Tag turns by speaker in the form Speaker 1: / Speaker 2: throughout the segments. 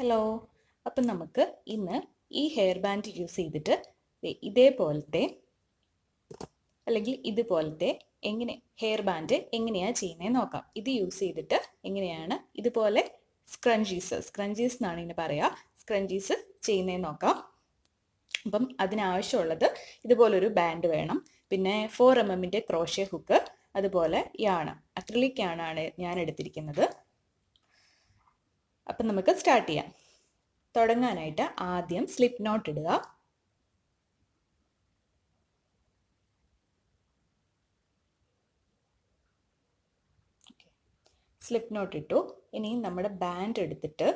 Speaker 1: Hello. അപ്പം നമുക്ക് ഇന്ന് ഈ ഹെയർ ബാൻഡ് യൂസ് ചെയ്തിട്ട് ഇതേപോലത്തെ അല്ലെങ്കിൽ ഇതുപോലത്തെ ഹെയർ ബാൻഡ് എങ്ങനെയാണ് ചെയ്യുന്നതെന്ന് നോക്കാം. ഇത് യൂസ് ചെയ്തിട്ട് എങ്ങനെയാണ് ഇതുപോലെ സ്ക്രഞ്ചീസ് എന്നാണ് ഇതിന് പറയുക, സ്ക്രഞ്ചീസ് ചെയ്യുന്നതെന്ന് നോക്കാം. അപ്പം അതിനാവശ്യമുള്ളത് ഇതുപോലൊരു ബാൻഡ് വേണം, പിന്നെ 4mm ക്രോഷ്യ ഹുക്ക്, അതുപോലെ അക്രിലിക് യാണാണ് ഞാൻ എടുത്തിരിക്കുന്നത്. അപ്പം നമുക്ക് സ്റ്റാർട്ട് ചെയ്യാം. തുടങ്ങാനായിട്ട് ആദ്യം സ്ലിപ്പ് നോട്ട് ഇടുക. സ്ലിപ്പ് നോട്ട് ഇട്ടു. ഇനി നമ്മുടെ ബാൻഡ് എടുത്തിട്ട്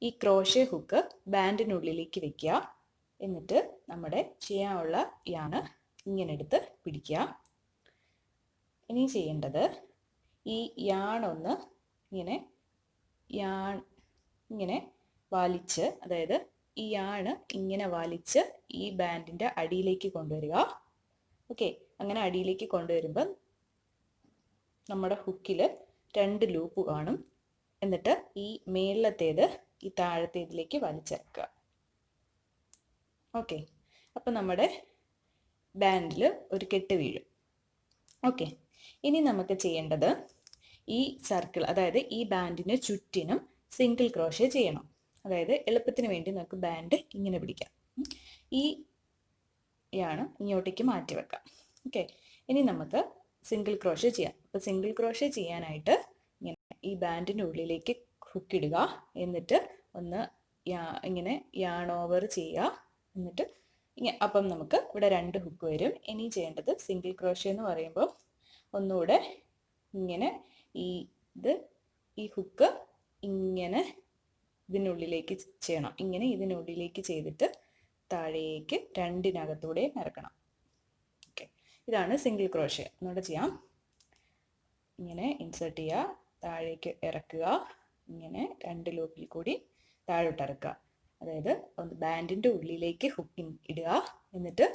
Speaker 1: ഈ ക്രോഷ്യ ഹുക്ക് ബാൻഡിനുള്ളിലേക്ക് വെക്കുക. എന്നിട്ട് നമ്മുടെ ചെയ്യാനുള്ള ഇങ്ങനെ എടുത്ത് പിടിക്കുക. ഇനി ചെയ്യേണ്ടത് ഈ യാണൊന്ന് ഇങ്ങനെ വലിച്ച്, അതായത് ഈ ഇങ്ങനെ വലിച്ച് ഈ ബാൻഡിൻ്റെ അടിയിലേക്ക് കൊണ്ടുവരിക. ഓക്കെ, അങ്ങനെ അടിയിലേക്ക് കൊണ്ടുവരുമ്പോൾ നമ്മുടെ ഹുക്കിൽ 2 ലൂപ്പ് കാണും. എന്നിട്ട് ഈ മേളിലത്തേത് ഈ താഴത്തേതിലേക്ക് വലിച്ചിറക്കുക. ഓക്കെ, അപ്പം നമ്മുടെ ബാൻഡിൽ ഒരു കെട്ട് വീഴും. ഓക്കെ, ഇനി നമുക്ക് ചെയ്യേണ്ടത് ഈ സർക്കിൾ, അതായത് ഈ ബാൻഡിന് ചുറ്റിനും സിംഗിൾ ക്രോഷ്യ ചെയ്യണം. അതായത് എളുപ്പത്തിന് വേണ്ടി നമുക്ക് ബാൻഡ് ഇങ്ങനെ പിടിക്കാം. ഈ ഇങ്ങോട്ടേക്ക് മാറ്റി വെക്കാം. ഓക്കെ, ഇനി നമുക്ക് സിംഗിൾ ക്രോഷ്യ ചെയ്യാം. അപ്പോൾ സിംഗിൾ ക്രോഷ്യ ചെയ്യാനായിട്ട് ഇങ്ങനെ ഈ ബാൻഡിൻ്റെ ഉള്ളിലേക്ക് ഹുക്കിടുക. എന്നിട്ട് ഒന്ന് ഇങ്ങനെ ഓവർ ചെയ്യുക. എന്നിട്ട് അപ്പം നമുക്ക് ഇവിടെ 2 ഹുക്ക് വരും. ഇനി ചെയ്യേണ്ടത് സിംഗിൾ ക്രോഷ്യ എന്ന് പറയുമ്പോൾ ഒന്നുകൂടെ ഇങ്ങനെ ഈ ഹുക്ക് ഇങ്ങനെ ഇതിനുള്ളിലേക്ക് ചെയ്യണം. ഇങ്ങനെ ഇതിനുള്ളിലേക്ക് ചെയ്തിട്ട് താഴേക്ക് 2-നകത്തൂടെ ഇറക്കണം. ഓക്കെ, ഇതാണ് സിംഗിൾ ക്രോഷ്യ. ഒന്നുകൂടെ ചെയ്യാം. ഇങ്ങനെ ഇൻസേർട്ട് ചെയ്യുക, താഴേക്ക് ഇറക്കുക, ഇങ്ങനെ 2 ലൂപ്പിൽ കൂടി താഴോട്ട് ഇറക്കുക. അതായത് ബാൻഡിൻ്റെ ഉള്ളിലേക്ക് ഹുക്ക് ഇടുക. എന്നിട്ട്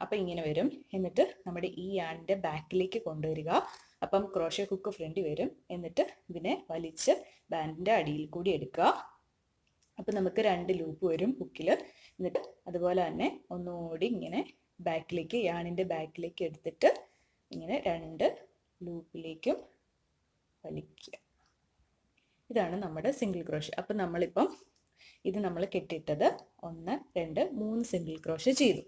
Speaker 1: അപ്പം ഇങ്ങനെ വരും. എന്നിട്ട് നമ്മുടെ ഈ യാണിൻ്റെ ബാക്കിലേക്ക് കൊണ്ടുവരിക. അപ്പം ക്രോഷ്യ ഹുക്ക് ഫ്രണ്ടിൽ വരും. എന്നിട്ട് ഇതിനെ വലിച്ച് ബാൻഡിൻ്റെ അടിയിൽ കൂടി എടുക്കുക. അപ്പം നമുക്ക് 2 ലൂപ്പ് വരും ഹുക്കിൽ. എന്നിട്ട് അതുപോലെ തന്നെ ഒന്നുകൂടി ഇങ്ങനെ യാണിൻ്റെ ബാക്കിലേക്ക് എടുത്തിട്ട് ഇങ്ങനെ 2 ലൂപ്പിലേക്കും വലിക്കുക. ഇതാണ് നമ്മുടെ സിംഗിൾ ക്രോഷ്യ. അപ്പം നമ്മളിപ്പം ഇത് നമ്മൾ കെട്ടിയിട്ടത് 1, 2, 3 സിംഗിൾ ക്രോഷ്യ ചെയ്തു.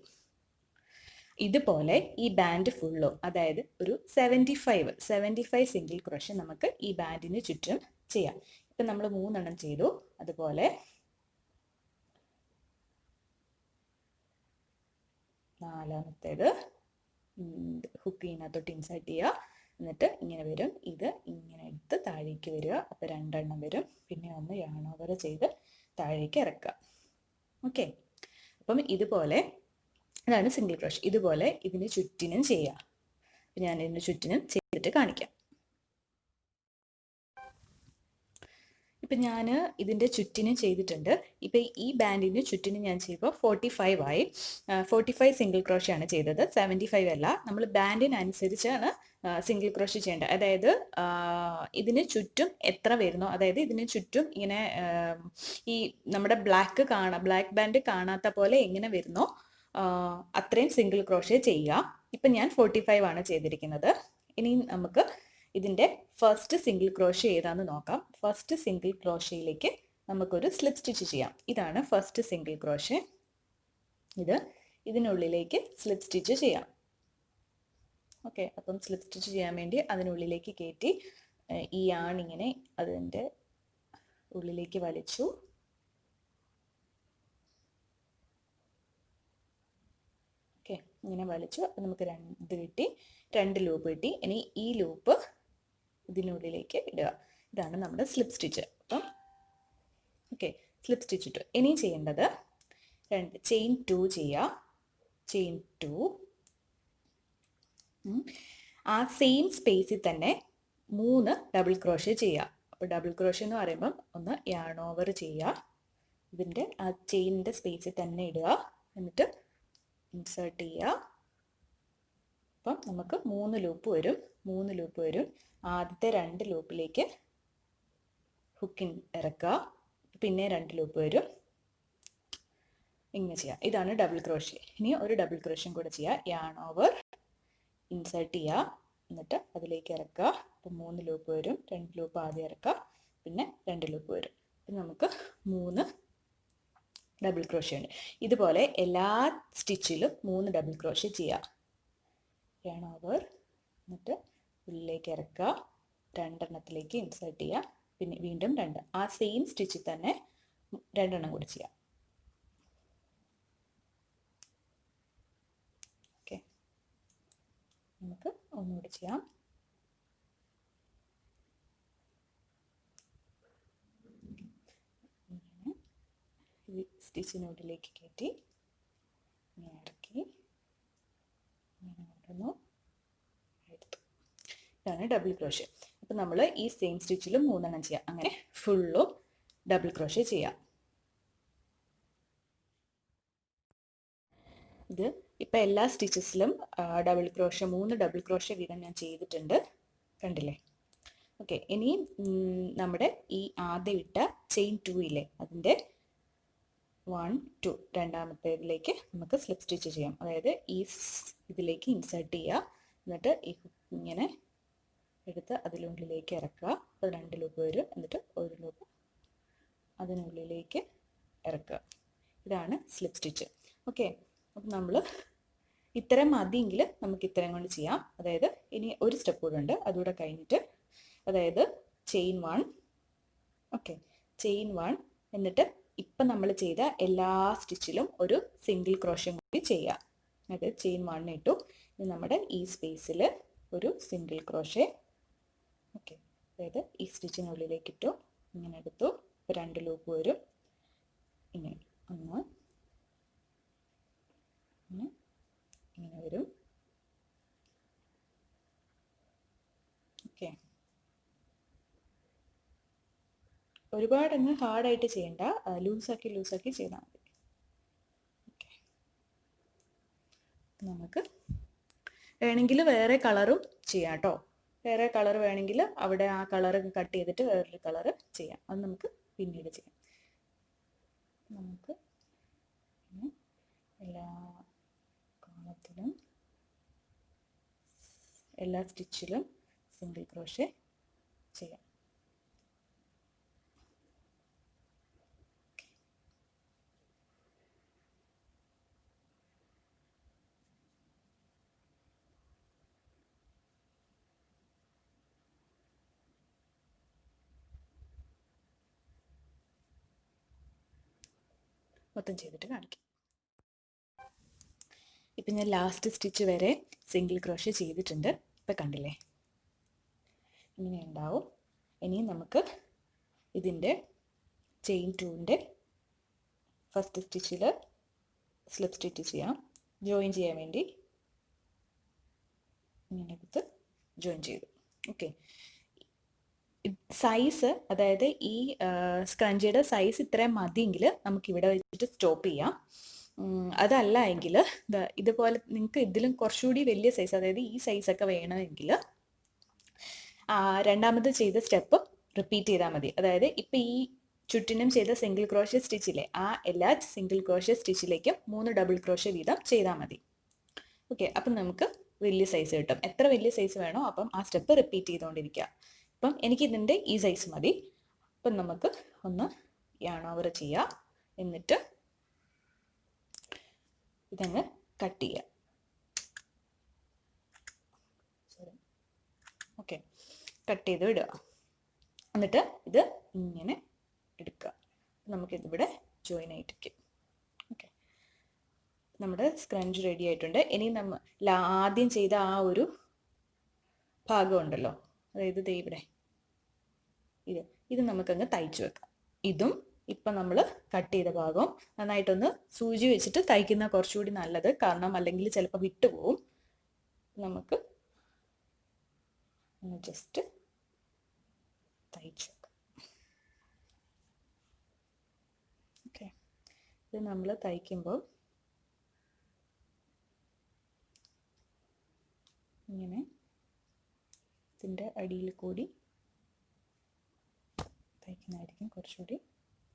Speaker 1: ഇതുപോലെ ഈ ബാൻഡ് ഫുള്ളും, അതായത് ഒരു 75 സിംഗിൾ ക്രോഷ്യ നമുക്ക് ഈ ബാൻഡിന് ചുറ്റും ചെയ്യാം. ഇപ്പം നമ്മൾ 3 എണ്ണം ചെയ്തു. അതുപോലെ 4-മത്തേത് ഹുക്ക് ഇതിനകത്തോട്ട് ഇൻസേർട്ട് ചെയ്യുക. എന്നിട്ട് ഇങ്ങനെ വരും. ഇത് ഇങ്ങനെ എടുത്ത് താഴേക്ക് വരിക. അപ്പോൾ 2 എണ്ണം വരും. പിന്നെ ഒന്ന് ഓവർ ചെയ്ത് താഴേക്ക് ഇറക്കുക. ഓക്കെ, അപ്പം ഇതുപോലെ ഇതാണ് സിംഗിൾ ക്രോഷ്യ. ഇതുപോലെ ഇതിന് ചുറ്റിനും ചെയ്യാം. ഞാൻ ഇതിന് ചുറ്റിനും ചെയ്തിട്ട് കാണിക്കാം. ഇപ്പം ഞാൻ ഇതിൻ്റെ ചുറ്റിനും ചെയ്തിട്ടുണ്ട്. ഇപ്പം ഈ ബാൻഡിന് ചുറ്റിനും ഞാൻ ചെയ്യുമ്പോൾ 45 ആയി. 45 സിംഗിൾ ക്രോഷ്യ ആണ് ചെയ്തത്, 75 അല്ല. നമ്മൾ ബാൻഡിനനുസരിച്ചാണ് സിംഗിൾ ക്രോഷ്യ ചെയ്യേണ്ടത്. അതായത് ഇതിന് ചുറ്റും എത്ര വരുന്നോ, അതായത് ഇതിന് ചുറ്റും ഇങ്ങനെ ഈ നമ്മുടെ ബ്ലാക്ക് ബാൻഡ് കാണാത്ത പോലെ എങ്ങനെ വരുന്നോ അത്രയും സിംഗിൾ ക്രോഷ്യ ചെയ്യുക. ഇപ്പം ഞാൻ 45 ആണ് ചെയ്തിരിക്കുന്നത്. ഇനി നമുക്ക് ഇതിൻ്റെ ഫസ്റ്റ് സിംഗിൾ ക്രോഷ്യ ഏതാണെന്ന് നോക്കാം. ഫസ്റ്റ് സിംഗിൾ ക്രോഷ്യയിലേക്ക് നമുക്കൊരു സ്ലിപ്പ് സ്റ്റിച്ച് ചെയ്യാം. ഇതാണ് ഫസ്റ്റ് സിംഗിൾ ക്രോഷ്യ. ഇതിനുള്ളിലേക്ക് സ്ലിപ്പ് സ്റ്റിച്ച് ചെയ്യാം. ഓക്കെ, അപ്പം സ്ലിപ്പ് സ്റ്റിച്ച് ചെയ്യാൻ വേണ്ടി അതിനുള്ളിലേക്ക് കയറ്റി ഈ ഇങ്ങനെ അതിൻ്റെ ഉള്ളിലേക്ക് വലിച്ചു. ഓക്കെ, ഇങ്ങനെ വലിച്ചു. അപ്പം നമുക്ക് 2 കിട്ടി, 2 ലൂപ്പ് കിട്ടി. ഇനി ഈ ലൂപ്പ് ഇതിനുള്ളിലേക്ക് ഇടുക. ഇതാണ് നമ്മുടെ സ്ലിപ്പ് സ്റ്റിച്ച്. അപ്പം ഓക്കെ, സ്ലിപ്പ് സ്റ്റിച്ച് ഇട്ടു. ഇനി ചെയ്യേണ്ടത് ചെയിൻ 2 ചെയ്യുക. ചെയിൻ 2 ആ സെയിം സ്പേസിൽ തന്നെ 3 ഡബിൾ ക്രോഷ്യ ചെയ്യുക. അപ്പോൾ ഡബിൾ ക്രോഷ്യ എന്ന് പറയുമ്പം ഒന്ന് ഓവർ ചെയ്യുക. ഇതിൻ്റെ ആ ചെയിനിൻ്റെ സ്പേസിൽ തന്നെ ഇടുക. എന്നിട്ട് ഇൻസേർട്ട് ചെയ്യുക. അപ്പം നമുക്ക് 3 ലൂപ്പ് വരും. ആദ്യത്തെ 2 ലൂപ്പിലേക്ക് ഹുക്കിൻ ഇറക്കുക. പിന്നെ 2 ലൂപ്പ് വരും. ഇങ്ങനെ ചെയ്യാം. ഇതാണ് ഡബിൾ ക്രോഷ്യ. ഇനി ഒരു ഡബിൾ ക്രോഷ്യം കൂടെ ചെയ്യാം. യാൺ ഓവർ, ഇൻസേർട്ട് ചെയ്യുക, എന്നിട്ട് അതിലേക്ക് ഇറക്കുക. അപ്പം 3 ലൂപ്പ് വരും. 2 ലൂപ്പ് ആദ്യം ഇറക്കുക, പിന്നെ 2 ലൂപ്പ് വരും. അപ്പം നമുക്ക് 3 ഡബിൾ ക്രോഷ്യ ഉണ്ട്. ഇതുപോലെ എല്ലാ സ്റ്റിച്ചിലും 3 ഡബിൾ ക്രോഷ്യ ചെയ്യാം. യാൺ ഓവർ, എന്നിട്ട് ഉള്ളിലേക്ക് ഇറക്കുക, 2 എണ്ണത്തിലേക്ക് ഇൻസേർട്ട് ചെയ്യുക, പിന്നെ വീണ്ടും 2. ആ സെയിം സ്റ്റിച്ചിൽ തന്നെ 2 എണ്ണം കൂടി ചെയ്യാം. ഓക്കെ, നമുക്ക് ഒന്നുകൂടി ചെയ്യാം. ഇങ്ങനെ സ്റ്റിച്ചിനുള്ളിലേക്ക് കയറ്റി ഇങ്ങനെ ഇറക്കി ഇങ്ങനെ കൊണ്ടുവന്നു എടുത്തു. ഇതാണ് ഡബിൾ ക്രോഷ്യ. അപ്പം നമ്മൾ ഈ സെയിം സ്റ്റിച്ചിലും 3 എണ്ണം ചെയ്യാം. അങ്ങനെ ഫുള്ളും ഡബിൾ ക്രോഷ്യ ചെയ്യാം. ഇത് ഇപ്പം എല്ലാ സ്റ്റിച്ചസിലും ഡബിൾ ക്രോഷ്യ 3 ഡബിൾ ക്രോഷ്യ വീതം ഞാൻ ചെയ്തിട്ടുണ്ട്. കണ്ടില്ലേ? ഓക്കെ, ഇനി നമ്മുടെ ഈ ആദ്യം ഇട്ട ചെയിൻ 2 ഇല്ലേ, അതിൻ്റെ 1 2 രണ്ടാമത്തേതിലേക്ക് നമുക്ക് സ്ലിപ്പ് സ്റ്റിച്ച് ചെയ്യാം. അതായത് ഈ ഇതിലേക്ക് ഇൻസേർട്ട് ചെയ്യുക, എന്നിട്ട് ഈ ഇങ്ങനെ എടുത്ത് അതിനുള്ളിലേക്ക് ഇറക്കുക. അപ്പോൾ 2 ലൂപ്പ് വരും. എന്നിട്ട് 1 ലൂപ്പ് അതിനുള്ളിലേക്ക് ഇറക്കുക. ഇതാണ് സ്ലിപ്പ് സ്റ്റിച്ച്. ഓക്കെ, അപ്പം നമ്മൾ ഇത്രയും മതിയെങ്കിൽ നമുക്ക് ഇത്രയും കൊണ്ട് ചെയ്യാം. അതായത് ഇനി ഒരു സ്റ്റെപ്പ് കൂടെ ഉണ്ട്, അതുകൂടെ കഴിഞ്ഞിട്ട്, അതായത് ചെയിൻ 1. ഓക്കെ, ചെയിൻ 1, എന്നിട്ട് ഇപ്പം നമ്മൾ ചെയ്ത എല്ലാ സ്റ്റിച്ചിലും ഒരു സിംഗിൾ ക്രോഷ്യം കൂടി ചെയ്യാം. അതായത് ചെയിൻ 1 ഇട്ടു, ഇനി നമ്മുടെ ഈ സ്പേസിൽ ഒരു സിംഗിൾ ക്രോഷ്യ. ഓക്കെ, അതായത് ഈ സ്റ്റിച്ചിനുള്ളിലേക്ക് ഇട്ടു, ഇങ്ങനെ എടുത്തു, 2 ലൂപ്പ് വരും. ഇങ്ങനെ 1 ഇങ്ങനെ വരും. ഓക്കെ, ഒരുപാടങ്ങ് ഹാർഡായിട്ട് ചെയ്യണ്ട, ലൂസാക്കി ചെയ്താൽ മതി. ഓക്കെ, നമുക്ക് വേണമെങ്കിൽ വേറെ കളറും ചെയ്യാം കേട്ടോ. വേറെ കളർ വേണമെങ്കിൽ അവിടെ ആ കളർ കട്ട് ചെയ്തിട്ട് വേറൊരു കളർ ചെയ്യാം. അത് നമുക്ക് പിന്നീട് ചെയ്യാം. നമുക്ക് എല്ലാ കോണത്തിലും എല്ലാ സ്റ്റിച്ചിലും സിംഗിൾ ക്രോഷ്യ ചെയ്യാം. മൊത്തം ചെയ്തിട്ട് കാണിക്കാം. ഇപ്പം ഞാൻ ലാസ്റ്റ് സ്റ്റിച്ച് വരെ സിംഗിൾ ക്രോഷ്യ ചെയ്തിട്ടുണ്ട്. ഇപ്പം കണ്ടില്ലേ, ഇങ്ങനെ ഉണ്ടാവും. ഇനി നമുക്ക് ഇതിൻ്റെ ചെയിൻ 2ൻ്റെ ഫസ്റ്റ് സ്റ്റിച്ചിൽ സ്ലിപ്പ് സ്റ്റിച്ച് ചെയ്യാം. ജോയിൻ ചെയ്യാൻ വേണ്ടി ഇങ്ങനെ എടുത്ത് ജോയിൻ ചെയ്തു. ഓക്കെ, സൈസ്, അതായത് ഈ സ്ക്രഞ്ചിയുടെ സൈസ് ഇത്രയും മതിയെങ്കിൽ നമുക്ക് ഇവിടെ വെച്ചിട്ട് സ്റ്റോപ്പ് ചെയ്യാം. അതല്ല എങ്കിൽ ഇതുപോലെ നിങ്ങൾക്ക് ഇതിലും കുറച്ചുകൂടി വലിയ സൈസ്, അതായത് ഈ സൈസൊക്കെ വേണമെങ്കിൽ രണ്ടാമത് ചെയ്ത സ്റ്റെപ്പ് റിപ്പീറ്റ് ചെയ്താൽ മതി. അതായത് ഇപ്പം ഈ ചുറ്റിനും ചെയ്ത സിംഗിൾ ക്രോഷ്യ സ്റ്റിച്ചില്ലേ, ആ എല്ലാ സിംഗിൾ ക്രോഷ്യ സ്റ്റിച്ചിലേക്കും 3 ഡബിൾ ക്രോഷ്യ വീതം ചെയ്താൽ മതി. ഓക്കെ, അപ്പം നമുക്ക് വലിയ സൈസ് കിട്ടും. എത്ര വലിയ സൈസ് വേണോ അപ്പം ആ സ്റ്റെപ്പ് റിപ്പീറ്റ് ചെയ്തുകൊണ്ടിരിക്കുക. അപ്പം എനിക്കിതിൻ്റെ ഈ സൈസ് മതി. അപ്പം നമുക്ക് ഒന്ന് യാൺ ഓവർ ചെയ്യാം, എന്നിട്ട് ഇതങ്ങ് കട്ട് ചെയ്യാം. ഓക്കെ, കട്ട് ചെയ്ത് വിടുക. എന്നിട്ട് ഇത് ഇങ്ങനെ എടുക്കുക. നമുക്കിതിവിടെ ജോയിൻ ആയിട്ടിരിക്കും. ഓക്കെ, നമ്മുടെ സ്ക്രഞ്ച് റെഡി ആയിട്ടുണ്ട്. ഇനി ആദ്യം ചെയ്ത ആ ഒരു ഭാഗം ഉണ്ടല്ലോ, അതായത് ദേ ഇവിടെ ഇത് നമുക്കങ്ങ് തയ്ച്ചു വെക്കാം. ഇതും ഇപ്പം നമ്മൾ കട്ട് ചെയ്ത ഭാഗം നന്നായിട്ടൊന്ന് സൂചി വെച്ചിട്ട് തയ്ക്കുന്ന കുറച്ചുകൂടി നല്ലത്, കാരണം അല്ലെങ്കിൽ ചിലപ്പോൾ വിട്ടുപോകും. നമുക്ക് ഒന്ന് ജസ്റ്റ് തയ്ച്ചു വെക്കാം. ഓക്കെ, ഇത് നമ്മൾ തയ്ക്കുമ്പോൾ ഇങ്ങനെ ഇതിൻ്റെ അടിയിൽ കൂടി തയ്ക്കുന്നതായിരിക്കും കുറച്ചുകൂടി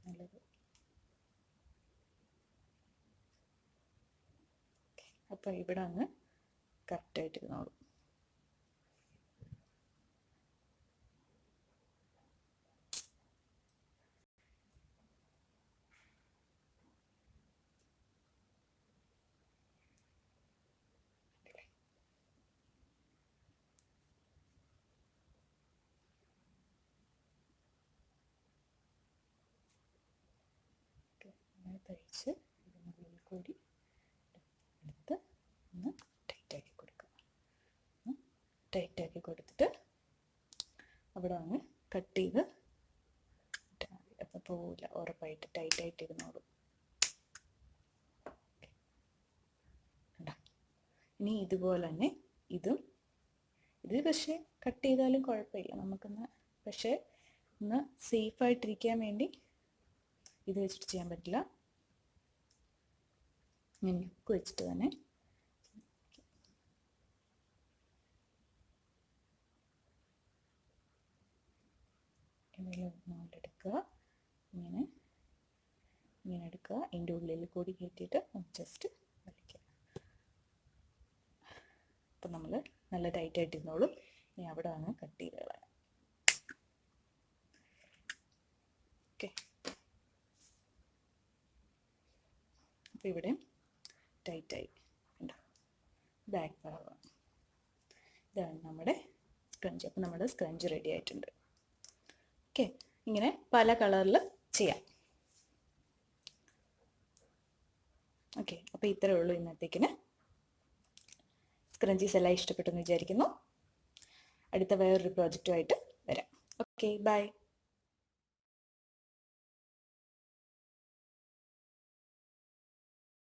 Speaker 1: നല്ലത്. അപ്പോൾ ഇവിടെ അങ്ങ് കറക്റ്റായിട്ടിരുന്നോളൂ. തയ്ച്ച് ഇതിനുള്ളിൽ കൂടി എടുത്ത് ഒന്ന് ടൈറ്റാക്കി കൊടുക്കുക. ടൈറ്റാക്കി കൊടുത്തിട്ട് അവിടെ അങ്ങ് കട്ട് ചെയ്ത് അപ്പോൾ പോവില്ല, ഉറപ്പായിട്ട് ടൈറ്റായിട്ടിരുന്നോളൂ. ഇനി ഇതുപോലെ തന്നെ ഇത് പക്ഷേ കട്ട് ചെയ്താലും കുഴപ്പമില്ല, നമുക്കൊന്ന് പക്ഷേ ഒന്ന് സേഫായിട്ടിരിക്കാൻ വേണ്ടി ഇത് വെച്ചിട്ട് ചെയ്യാൻ പറ്റില്ല. ഞാൻ ലുക്ക് വെച്ചിട്ട് തന്നെ എടുക്കുക, ഇങ്ങനെ എടുക്കുക, അതിൻ്റെ ഉള്ളിൽ കൂടി കയറ്റിയിട്ട് ജസ്റ്റ് വലിക്കുക. അപ്പം നമ്മൾ നല്ല ടൈറ്റായിട്ടിരുന്നോളും. ഇനി അവിടെ ആണ് കട്ട് ചെയ്ത് കളയാം. ഓക്കെ, അപ്പോൾ ഇവിടെ ടൈറ്റായി ഉണ്ടോ, ബാക്ക് ഭാഗം. ഇതാണ് നമ്മുടെ സ്ക്രഞ്ച്. അപ്പോൾ നമ്മുടെ സ്ക്രഞ്ച് റെഡി ആയിട്ടുണ്ട്. ഓക്കെ, ഇങ്ങനെ പല കളറിൽ ചെയ്യാം. ഓക്കെ, അപ്പോൾ ഇത്രയേ ഉള്ളൂ ഇന്നത്തേക്കിന്. സ്ക്രഞ്ചീസ് എല്ലാം ഇഷ്ടപ്പെട്ടെന്ന് വിചാരിക്കുന്നു. അടുത്ത വേറൊരു പ്രോജക്റ്റുമായിട്ട് വരാം. Okay, by.